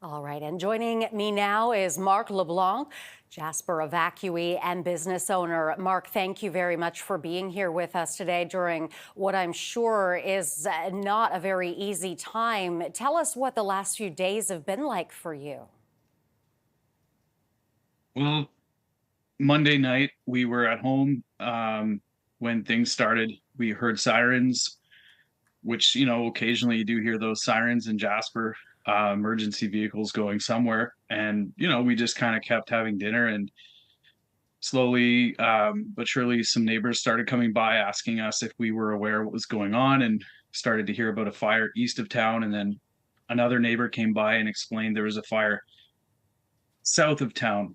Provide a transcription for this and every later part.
All right, and joining me now is Marc LeBlanc, Jasper evacuee and business owner. Marc, thank you very much for being here with us today during what I'm sure is not a very easy time. Tell us what the last few days have been like for you. Well, Monday night, we were at home, when things started. We heard sirens, which, occasionally you do hear those sirens in Jasper, emergency vehicles going somewhere. And, we just kind of kept having dinner and slowly, but surely some neighbors started coming by asking us if we were aware what was going on and started to hear about a fire east of town. And then another neighbor came by and explained there was a fire south of town.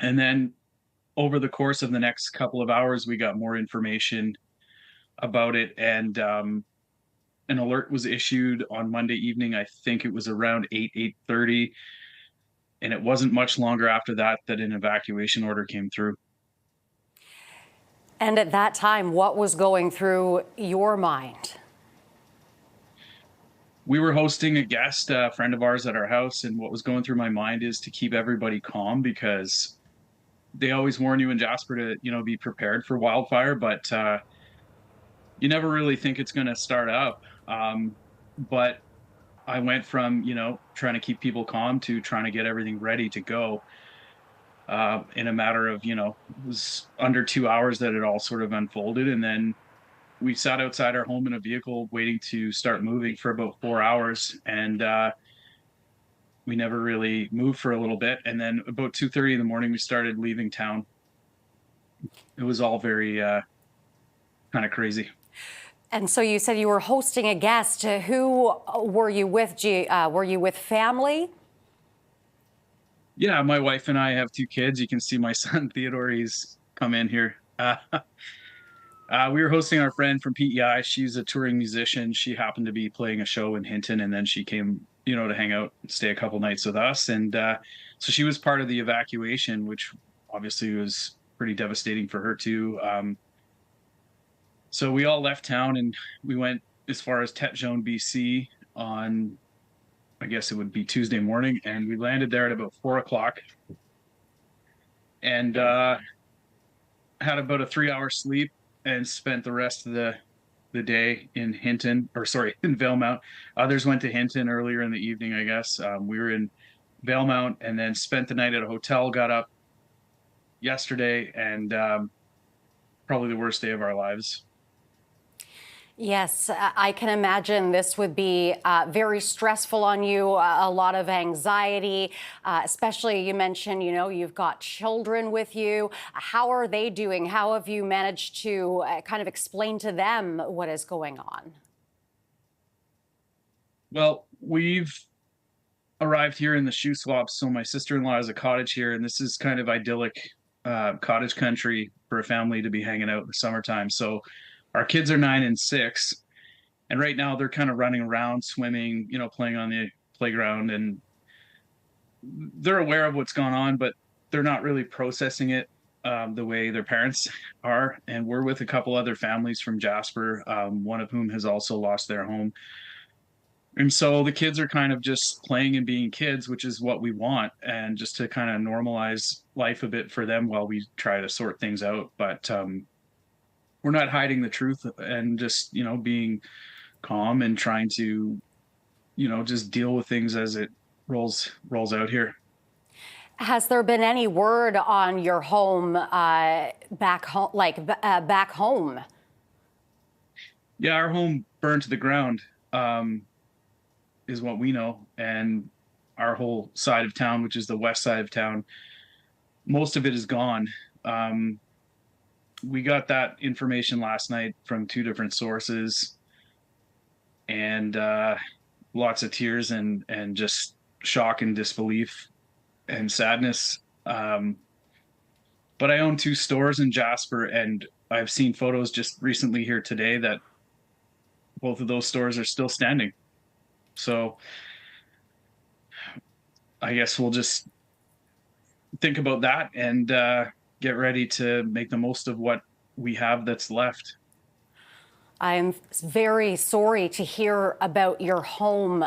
And then over the course of the next couple of hours, we got more information about it, and an alert was issued on Monday evening. I think it was around 8:30, and it wasn't much longer after that that an evacuation order came through. And at that time, what was going through your mind? We were hosting a guest, a friend of ours, at our house, and what was going through my mind is to keep everybody calm because they always warn you in Jasper to, be prepared for wildfire, but you never really think it's going to start up. But I went from, trying to keep people calm to trying to get everything ready to go in a matter of, it was under 2 hours that it all sort of unfolded. And then we sat outside our home in a vehicle waiting to start moving for about 4 hours. And we never really moved for a little bit. And then about 2:30 in the morning, we started leaving town. It was all very kind of crazy. And so you said you were hosting a guest. Who were you with? Were you with family? Yeah, my wife and I have two kids. You can see my son Theodore. He's come in here. We were hosting our friend from PEI. She's a touring musician. She happened to be playing a show in Hinton, and then she came, to hang out and stay a couple nights with us. And so she was part of the evacuation, which obviously was pretty devastating for her too. So we all left town and we went as far as Tetjone, BC on, I guess it would be Tuesday morning, and we landed there at about 4 o'clock and had about a 3 hour sleep and spent the rest of the day in Hinton, or sorry, in Valemount. Others went to Hinton earlier in the evening, I guess. We were in Valemount and then spent the night at a hotel, got up yesterday, and probably the worst day of our lives. Yes, I can imagine this would be very stressful on you, a lot of anxiety, especially you mentioned, you've got children with you. How are they doing? How have you managed to kind of explain to them what is going on? Well, we've arrived here in the shoe swaps. So my sister-in-law has a cottage here, and this is kind of idyllic cottage country for a family to be hanging out in the summertime. So our kids are 9 and 6, and right now they're kind of running around, swimming, playing on the playground, and they're aware of what's gone on, but they're not really processing it the way their parents are. And we're with a couple other families from Jasper, one of whom has also lost their home. And so the kids are kind of just playing and being kids, which is what we want, and just to kind of normalize life a bit for them while we try to sort things out. But we're not hiding the truth and just, being calm and trying to, just deal with things as it rolls out here. Has there been any word on your home back home, back home? Yeah, our home burned to the ground, is what we know. And our whole side of town, which is the west side of town, most of it is gone. We got that information last night from two different sources, and lots of tears and just shock and disbelief and sadness. But I own two stores in Jasper, and I've seen photos just recently here today that both of those stores are still standing. So I guess we'll just think about that and get ready to make the most of what we have that's left. I'm very sorry to hear about your home.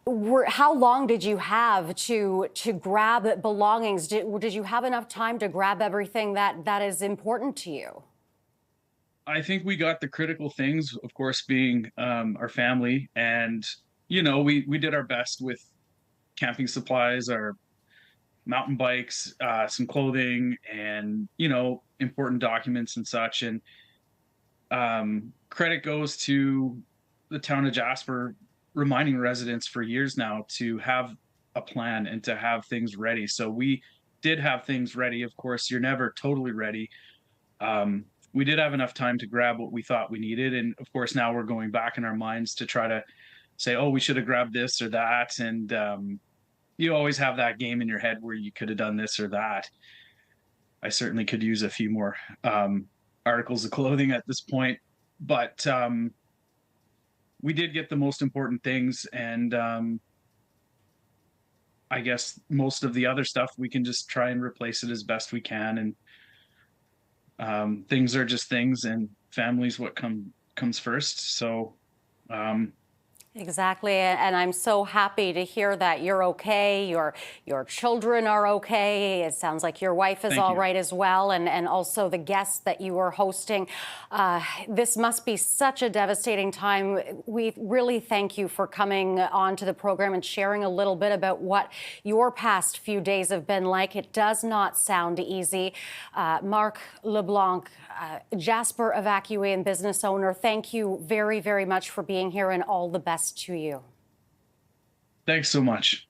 How long did you have to grab belongings? Did you have enough time to grab everything that is important to you? I think we got the critical things, of course, being our family, and we did our best with camping supplies, our mountain bikes, some clothing, and important documents and such. And credit goes to the town of Jasper, reminding residents for years now to have a plan and to have things ready. So we did have things ready. Of course, you're never totally ready. We did have enough time to grab what we thought we needed, and of course, now we're going back in our minds to try to say, "Oh, we should have grabbed this or that," and you always have that game in your head where you could have done this or that. I certainly could use a few more articles of clothing at this point, but we did get the most important things, and I guess most of the other stuff we can just try and replace it as best we can. And things are just things, and family's what comes first. So um, Exactly, and I'm so happy to hear that you're okay. Your children are okay. It sounds like your wife is thank all you. right as well, and also the guests that you were hosting. This must be such a devastating time. We really thank you for coming on to the program and sharing a little bit about what your past few days have been like. It does not sound easy. Marc LeBlanc, Jasper evacuee and business owner, thank you very, very much for being here, and all the best to you. Thanks so much.